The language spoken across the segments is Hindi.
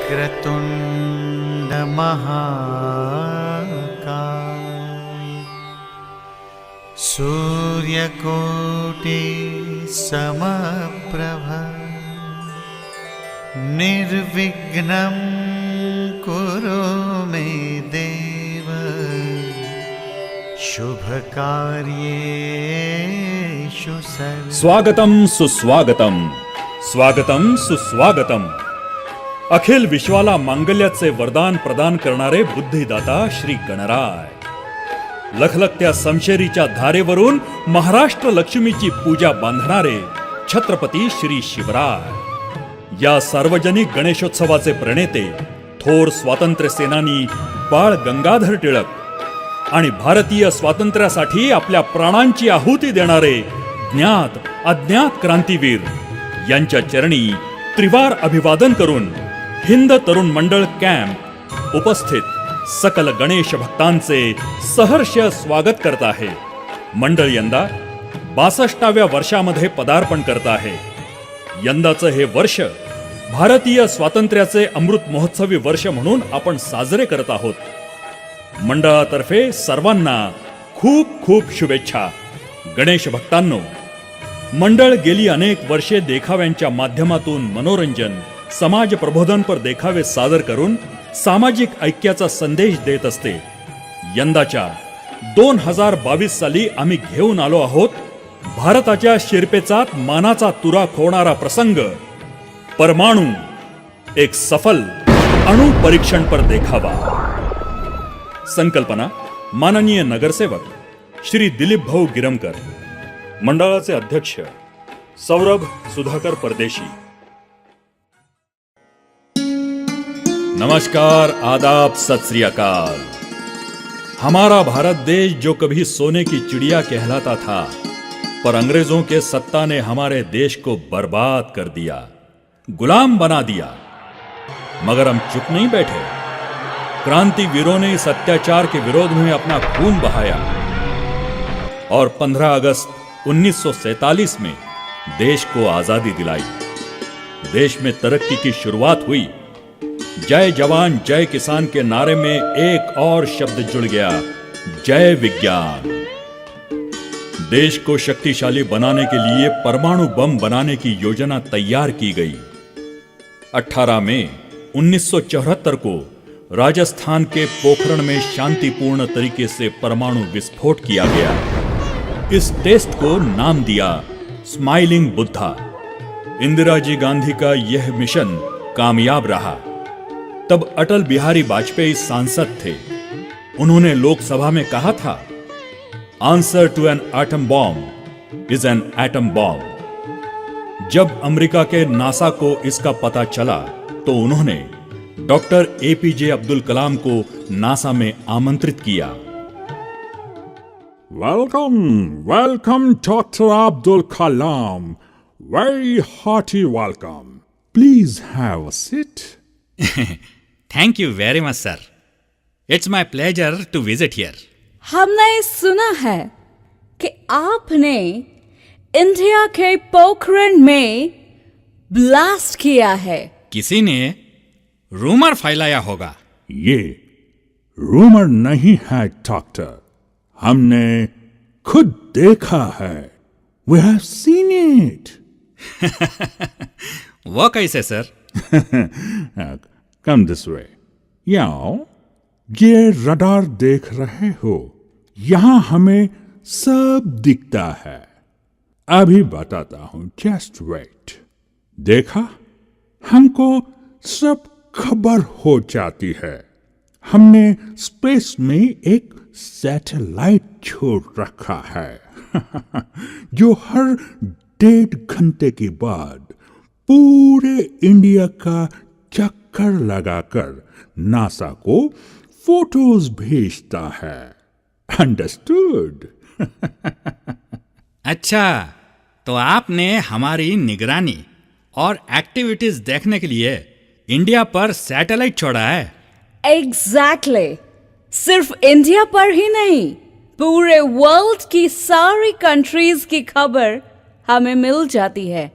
वक्रतुण्ड महाकाय सूर्यकोटि समप्रभ निर्विघ्नं कुरु मे देव शुभकार्येषु सर्वदा। स्वागतम सुस्वागतम, स्वागतम सुस्वागतम। अखिल विश्वाला मांगल्याचे वरदान प्रदान करणारे बुद्धिदाता श्री गणराय, लखलखत्या समशेरीच्या धारेवरून महाराष्ट्र लक्ष्मीची पूजा बांधणारे छत्रपती श्री शिवराय, या सार्वजनिक गणेशोत्सवाचे प्रणेते थोर स्वातंत्र्य सेनानी बाळ गंगाधर टिळक आणि भारतीय स्वातंत्र्यासाठी आपल्या प्राणांची आहुती देणारे ज्ञात अज्ञात क्रांतीवीर यांच्या चरणी त्रिवार अभिवादन करून हिंद तरुण मंडळ कॅम्प उपस्थित सकल गणेश भक्तांचे सहर्ष स्वागत करत आहे। मंडळ यंदा 62व्या वर्षामध्ये पदार्पण करत आहे। यंदाचं हे वर्ष भारतीय स्वातंत्र्याचे अमृत महोत्सवी वर्ष म्हणून आपण साजरे करत आहोत। मंडळातर्फे सर्वांना खूप खूप शुभेच्छा। गणेश भक्तांनो, मंडळ गेली अनेक वर्षे देखाव्यांच्या माध्यमातून मनोरंजन, समाज प्रबोधनपर देखावे सादर करून सामाजिक ऐक्याचा संदेश देत असते। यंदाच्या 2022 साली आम्ही घेऊन आलो आहोत भारताच्या शिरपेचात मानाचा तुरा खोवणारा प्रसंग, परमाणु एक सफल अणु परीक्षण पर देखावा। संकल्पना माननीय नगरसेवक श्री दिलीप भाऊ गिरमकर, मंडळाचे अध्यक्ष सौरभ सुधाकर परदेशी। नमस्कार, आदाब, सत श्री अकाल। हमारा भारत देश जो कभी सोने की चिड़िया कहलाता था, पर अंग्रेजों के सत्ता ने हमारे देश को बर्बाद कर दिया, गुलाम बना दिया। मगर हम चुप नहीं बैठे। क्रांतिवीरों ने इस अत्याचार के विरोध में अपना खून बहाया और 15 अगस्त 1947 में देश को आजादी दिलाई। देश में तरक्की की शुरुआत हुई। जय जवान जय किसान के नारे में एक और शब्द जुड़ गया, जय विज्ञान। देश को शक्तिशाली बनाने के लिए परमाणु बम बनाने की योजना तैयार की गई। 18 मई 1974 को राजस्थान के पोखरण में शांतिपूर्ण तरीके से परमाणु विस्फोट किया गया। इस टेस्ट को नाम दिया स्माइलिंग बुद्धा। इंदिरा जी गांधी का यह मिशन कामयाब रहा। तब अटल बिहारी वाजपेयी सांसद थे। उन्होंने लोकसभा में कहा था, answer to an atom bomb is an atom bomb. जब अमेरिका के नासा को इसका पता चला तो उन्होंने डॉक्टर एपीजे अब्दुल कलाम को नासा में आमंत्रित किया। Welcome welcome doctor Abdul Kalam, very hearty welcome. Please have a seat. Thank you very much sir, it's my pleasure to visit here. हमने सुना है कि आपने इंडिया के पोखरण में ब्लास्ट किया है। किसी ने रूमर फैलाया होगा। ये रूमर नहीं है डॉक्टर, हमने खुद देखा है। We have seen it. वो कैसे सर? Come this way. याओ, ये रडार देख रहे हो, यहां हमें सब दिखता है। अभी बताता हूं, जस्ट वेट। देखा, हमको सब खबर हो जाती है। हमने स्पेस में एक सैटेलाइट छोड़ रखा है जो हर 1.5 घंटे के बाद पूरे इंडिया का चक्कर लगाकर नासा को फोटोज भेजता है। अंडरस्टूड? अच्छा, तो आपने हमारी निगरानी और एक्टिविटीज देखने के लिए इंडिया पर सैटेलाइट छोड़ा है। एग्जैक्टली। सिर्फ इंडिया पर ही नहीं, पूरे वर्ल्ड की सारी कंट्रीज की खबर हमें मिल जाती है।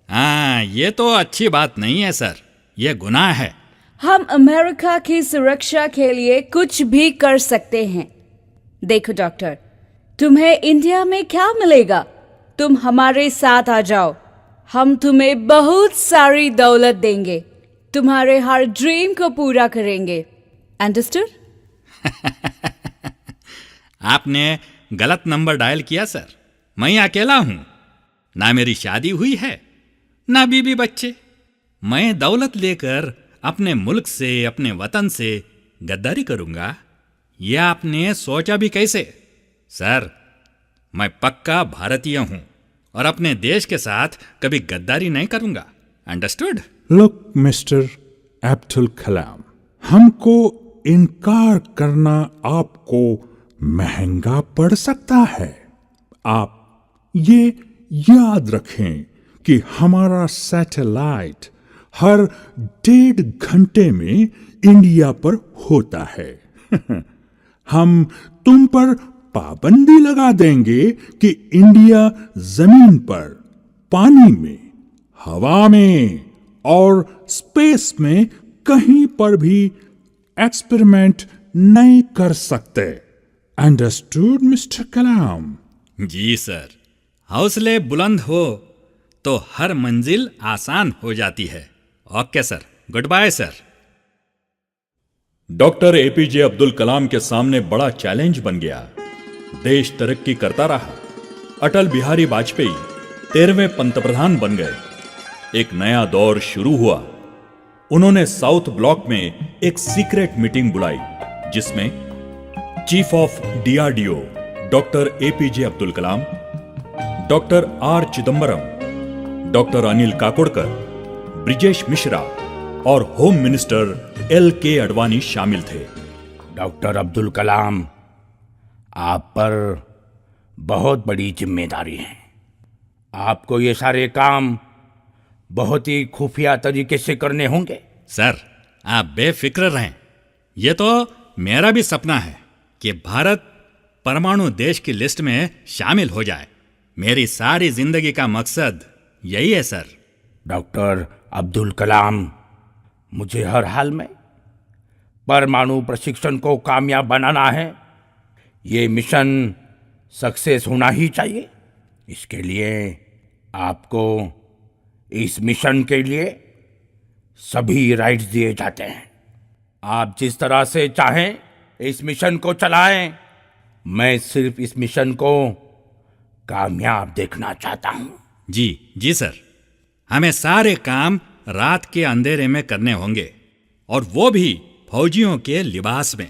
हाँ, ये तो अच्छी बात नहीं है सर, ये गुनाह है। हम अमेरिका की सुरक्षा के लिए कुछ भी कर सकते हैं। देखो डॉक्टर, तुम्हें इंडिया में क्या मिलेगा? तुम हमारे साथ आ जाओ, हम तुम्हें बहुत सारी दौलत देंगे, तुम्हारे हर ड्रीम को पूरा करेंगे। अंडरस्टूड? आपने गलत नंबर डायल किया सर। मैं अकेला हूं, ना मेरी शादी हुई है, ना बीबी बच्चे। मैं दौलत लेकर अपने मुल्क से, अपने वतन से गद्दारी करूंगा, यह आपने सोचा भी कैसे? सर, मैं पक्का भारतीय हूं और अपने देश के साथ कभी गद्दारी नहीं करूंगा। Understood? Look mister Abdul Kalam, हमको इनकार करना आपको महंगा पड़ सकता है। आप ये याद रखें कि हमारा सैटेलाइट हर 1.5 घंटे में इंडिया पर होता है। हम तुम पर पाबंदी लगा देंगे कि इंडिया जमीन पर, पानी में, हवा में और स्पेस में कहीं पर भी एक्सपेरिमेंट नहीं कर सकते। अंडरस्टूड मिस्टर कलाम? जी सर। हौसले बुलंद हो तो हर मंजिल आसान हो जाती है। Okay sir, good bye sir. Doctor APJ Abdul Kalam के सामने बड़ा चैलेंज बन गया। देश तरक्की करता रहा। अटल बिहारी वाजपेयी 13वें पंतप्रधान बन गए। एक नया दौर शुरू हुआ। उन्होंने साउथ ब्लॉक में एक सीक्रेट मीटिंग बुलाई, जिसमें chief of DRDO doctor APJ Abdul Kalam, doctor R Chidambaram, doctor Anil Kakodkar, Brijesh Mishra और होम मिनिस्टर एल.के. अडवाणी शामिल थे। डॉक्टर अब्दुल कलाम, आप पर बहुत बड़ी जिम्मेदारी है। आपको ये सारे काम बहुत ही खुफिया तरीके से करने होंगे। सर, आप बेफिक्र रहें। यह तो मेरा भी सपना है कि भारत परमाणु देश की लिस्ट में शामिल हो जाए। मेरी सारी जिंदगी का मकसद यही है सर। डॉक्टर अब्दुल कलाम, मुझे हर हाल में परमाणु प्रशिक्षण को कामयाब बनाना है। ये मिशन सक्सेस होना ही चाहिए। इसके लिए आपको इस मिशन के लिए सभी राइट्स दिए जाते हैं। आप जिस तरह से चाहें इस मिशन को चलाएं। मैं सिर्फ इस मिशन को कामयाब देखना चाहता हूं। जी सर। हमें सारे काम रात के अंधेरे में करने होंगे, और वो भी फौजियों के लिबास में,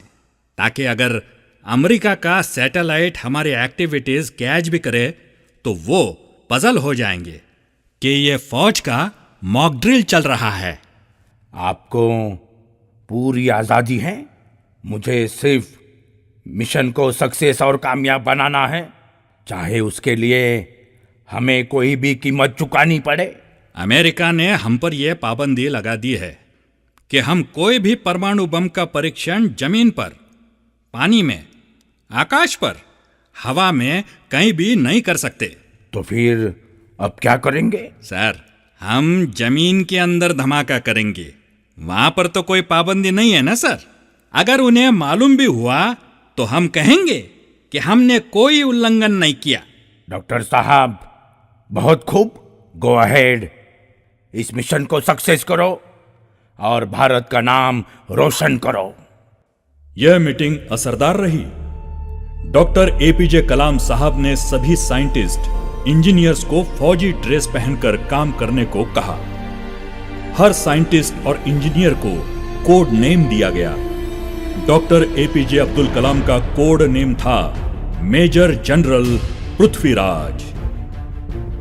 ताकि अगर अमेरिका का सैटेलाइट हमारी एक्टिविटीज कैच भी करे तो वो पजल हो जाएंगे कि ये फौज का मॉक ड्रिल चल रहा है। आपको पूरी आज़ादी है। मुझे सिर्फ मिशन को सक्सेस और कामयाब बनाना है, चाहे उसके लिए हमें कोई भी कीमत चुकानी पड़े। अमेरिका ने हम पर यह पाबंदी लगा दी है कि हम कोई भी परमाणु बम का परीक्षण जमीन पर, पानी में, आकाश पर, हवा में कहीं भी नहीं कर सकते। तो फिर अब क्या करेंगे? सर, हम जमीन के अंदर धमाका करेंगे। वहां पर तो कोई पाबंदी नहीं है ना सर। अगर उन्हें मालूम भी हुआ तो हम कहेंगे कि हमने कोई उल्लंघन नहीं किया। डॉक्टर साहब, बहुत खूब। गो अहेड, इस मिशन को सक्सेस करो और भारत का नाम रोशन करो। यह मीटिंग असरदार रही। डॉक्टर एपीजे कलाम साहब ने सभी साइंटिस्ट, इंजीनियर्स को फौजी ड्रेस पहनकर काम करने को कहा। हर साइंटिस्ट और इंजीनियर को कोड नेम दिया गया। डॉक्टर एपीजे अब्दुल कलाम का कोड नेम था मेजर जनरल पृथ्वीराज।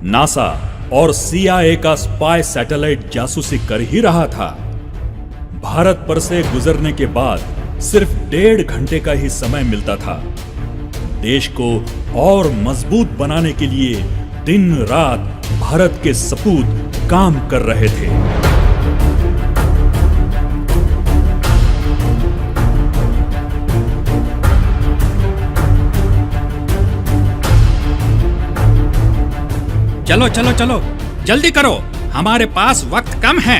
नासा और CIA का स्पाई सैटेलाइट जासूसी कर ही रहा था। भारत पर से गुजरने के बाद सिर्फ 1.5 घंटे का ही समय मिलता था। देश को और मजबूत बनाने के लिए दिन रात भारत के सपूत काम कर रहे थे। चलो चलो चलो, जल्दी करो, हमारे पास वक्त कम है,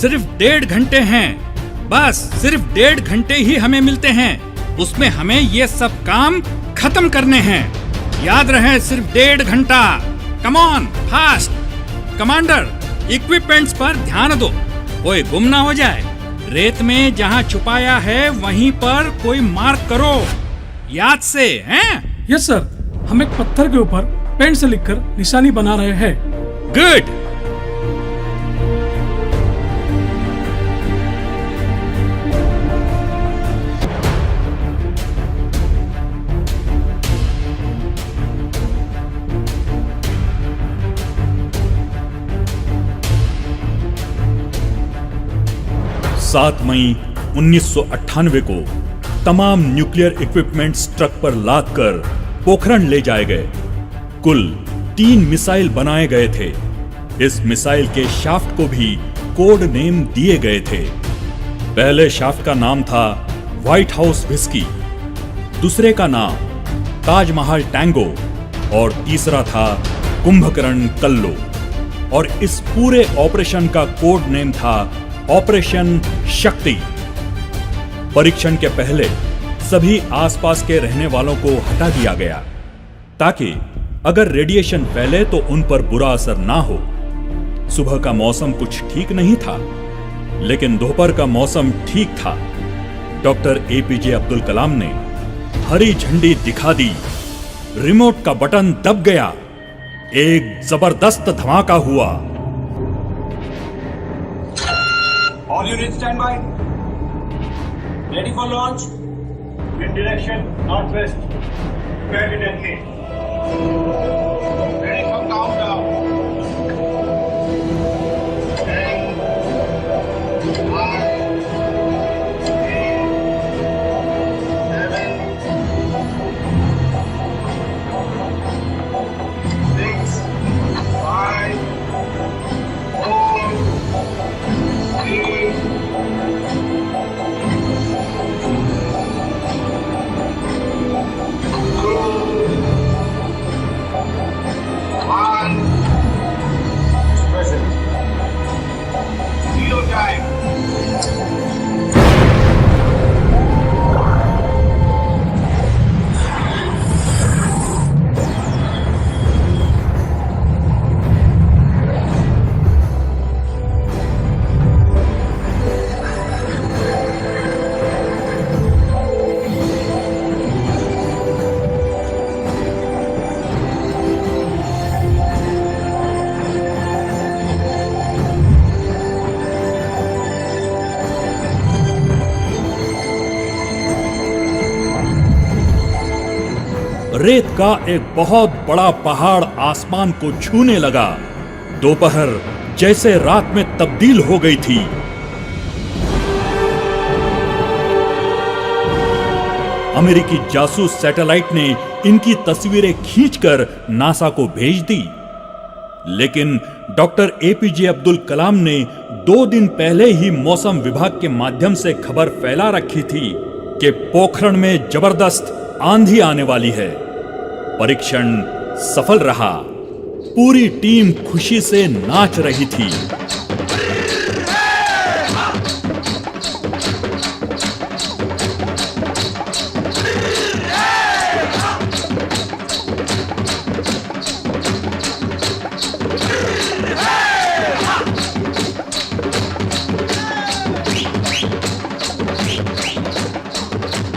सिर्फ 1.5 घंटे हैं। बस सिर्फ 1.5 घंटे ही हमें मिलते हैं, उसमें हमें ये सब काम खत्म करने हैं। याद रहे, सिर्फ 1.5 घंटा। Come on, fast. Commander, equipments पर ध्यान दो, कोई गुम ना हो जाए। रेत में जहाँ छुपाया है वहीं पर कोई मार्क करो, याद से, हैं? यस सर, हम एक पत्थर के ऊपर पेन से लिखकर निशानी बना रहे हैं। गुड। सात मई 1998 को तमाम न्यूक्लियर इक्विपमेंट्स ट्रक पर लादकर पोखरण ले जाए गए। कुल 3 मिसाइल बनाए गए थे। इस मिसाइल के शाफ्ट को भी कोड नेम दिए गए थे। पहले शाफ्ट का नाम था व्हाइट हाउस व्हिस्की, दूसरे का नाम ताजमहल टैंगो और तीसरा था कुंभकर्ण कल्लो। और इस पूरे ऑपरेशन का कोड नेम था ऑपरेशन शक्ति। परीक्षण के पहले सभी आसपास के रहने वालों को हटा दिया गया ताकि अगर रेडिएशन फैले तो उन पर बुरा असर ना हो। सुबह का मौसम कुछ ठीक नहीं था, लेकिन दोपहर का मौसम ठीक था। डॉक्टर एपीजे अब्दुल कलाम ने हरी झंडी दिखा दी, रिमोट का बटन दब गया, एक जबरदस्त धमाका हुआ। All units stand by. Ready for launch. Wind direction northwest. Prepare to engage. Ready for countdown. 10, 9, 8, 7, 6, 5, 4, 3, 1. Present. Zero time. रेत का एक बहुत बड़ा पहाड़ आसमान को छूने लगा। दोपहर जैसे रात में तब्दील हो गई थी। अमेरिकी जासूस सैटेलाइट ने इनकी तस्वीरें खींचकर नासा को भेज दी, लेकिन डॉक्टर एपीजे अब्दुल कलाम ने 2 दिन पहले ही मौसम विभाग के माध्यम से खबर फैला रखी थी कि पोखरण में जबरदस्त आंधी आने वाली है। परीक्षण सफल रहा। पूरी टीम खुशी से नाच रही थी।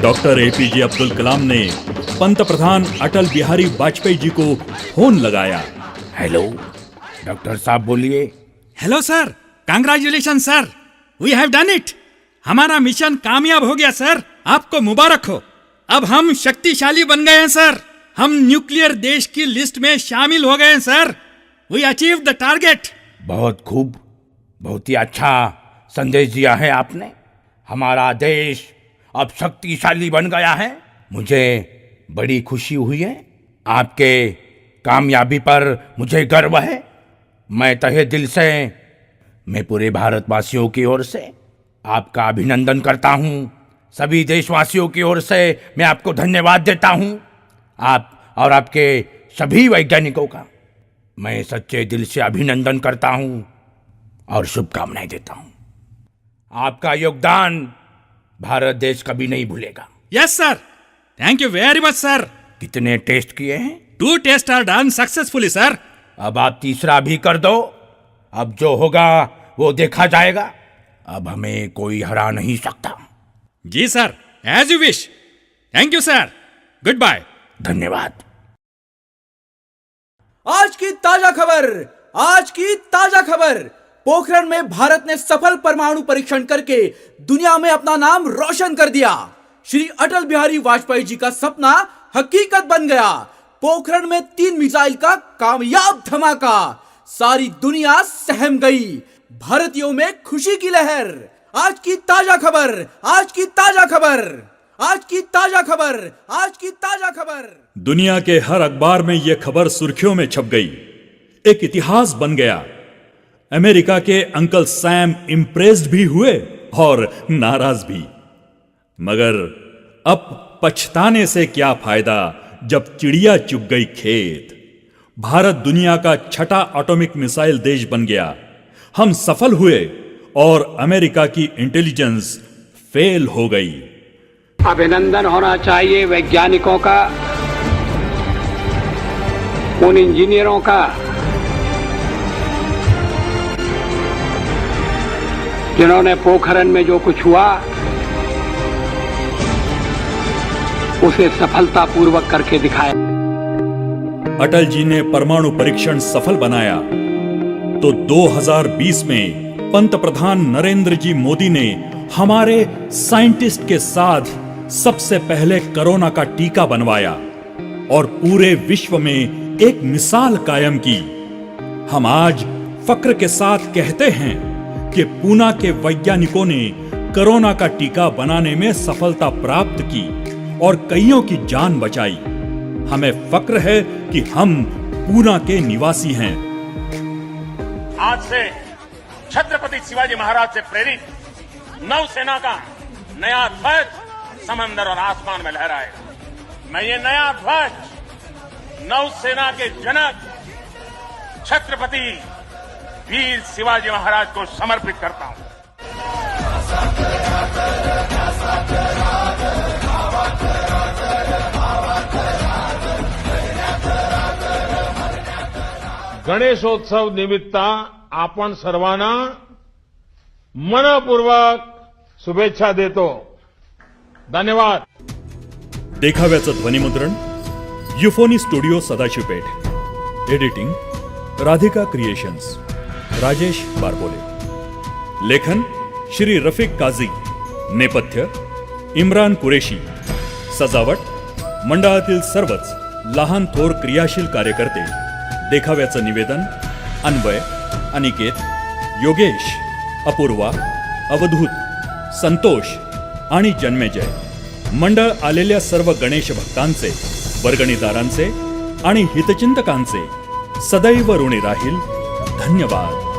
डॉक्टर एपीजे अब्दुल कलाम ने पंत प्रधान अटल बिहारी वाजपेयी जी को फोन लगाया। हेलो, डॉक्टर साहब बोलिए। Hello sir, congratulation sir, we have done it. हमारा मिशन कामयाब हो गया सर, आपको मुबारक हो। अब हम शक्तिशाली बन गए हैं सर, हम न्यूक्लियर देश की लिस्ट में शामिल हो गए हैं sir. We achieve the target. बहुत खूब, बहुत ही अच्छा संदेश दिया है आपने। हमारा देश अब शक्तिशाली बन गया है। मुझे बड़ी खुशी हुई है। आपके कामयाबी पर मुझे गर्व है। मैं तहे दिल से, मैं पूरे भारतवासियों की ओर से आपका अभिनंदन करता हूं। सभी देशवासियों की ओर से मैं आपको धन्यवाद देता हूं। आप और आपके सभी वैज्ञानिकों का मैं सच्चे दिल से अभिनंदन करता हूं और शुभकामनाएं देता हूं। आपका योगदान भारत देश कभी नहीं भूलेगा। Yes sir, thank you very much sir. कितने टेस्ट किए हैं? 2 test are done successfully sir. अब आप तीसरा भी कर दो। अब जो होगा वो देखा जाएगा। अब हमें कोई हरा नहीं सकता। जी sir, as you wish. Thank you sir, good bye. धन्यवाद। आज की ताजा खबर, पोखरण में भारत ने सफल परमाणु परीक्षण करके दुनिया में अपना नाम रोशन कर दिया। श्री अटल बिहारी वाजपेयी जी का सपना हकीकत बन गया। पोखरण में 3 मिसाइल का कामयाब धमाका, सारी दुनिया सहम गई। भारतीयों में खुशी की लहर। आज की ताजा खबर। दुनिया के हर अखबार में यह खबर सुर्खियों में छप गई। एक इतिहास बन गया। अमेरिका के अंकल सैम इंप्रेस्ड भी हुए और नाराज भी। मगर अब पछताने से क्या फायदा जब चिड़िया चुग गई खेत। भारत दुनिया का 6ठा एटॉमिक मिसाइल देश बन गया। हम सफल हुए और अमेरिका की इंटेलिजेंस फेल हो गई। अभिनंदन होना चाहिए वैज्ञानिकों का, उन इंजीनियरों का जिन्होंने पोखरण में जो कुछ हुआ उसे सफलतापूर्वक करके दिखाया। अटल जी ने परमाणु परीक्षण सफल बनाया तो 2020 में पंतप्रधान नरेंद्र जी मोदी ने हमारे साइंटिस्ट के साथ सबसे पहले कोरोना का टीका बनवाया और पूरे विश्व में एक मिसाल कायम की। हम आज फक्र के साथ कहते हैं कि पूना के वैज्ञानिकों ने कोरोना का टीका बनाने में सफलता प्राप्त की और कईयों की जान बचाई। हमें फक्र है कि हम पूना के निवासी हैं। आज से छत्रपति शिवाजी महाराज से प्रेरित नौसेना का नया ध्वज समंदर और आसमान में लहराएगा। मैं ये नया ध्वज नौसेना के जनक छत्रपति वीर शिवाजी महाराज को समर्पित करता हूं। गणेशोत्सव निमित्ता आपण सर्वांना मनपूर्वक शुभेच्छा देतो। धन्यवाद। देखाव्याचं ध्वनिमुद्रण euphony studio Sadashivpeth. Editing Radhika creations Rajesh Barbole. लेखन श्री रफिक काझी। नेपथ्य इम्रान कुरेशी। सजावट मंडळातील सर्वच लहान थोर क्रियाशील कार्यकर्ते। देखाव्याचं निवेदन अन्वय, अनिकेत, योगेश, अपूर्वा, अवधूत, संतोष आणि जन्मेजय। मंडळ आलेल्या सर्व गणेश भक्तांचे, वर्गणीदारांचे आणि हितचिंतकांचे सदैव ऋणी राहील। धन्यवाद।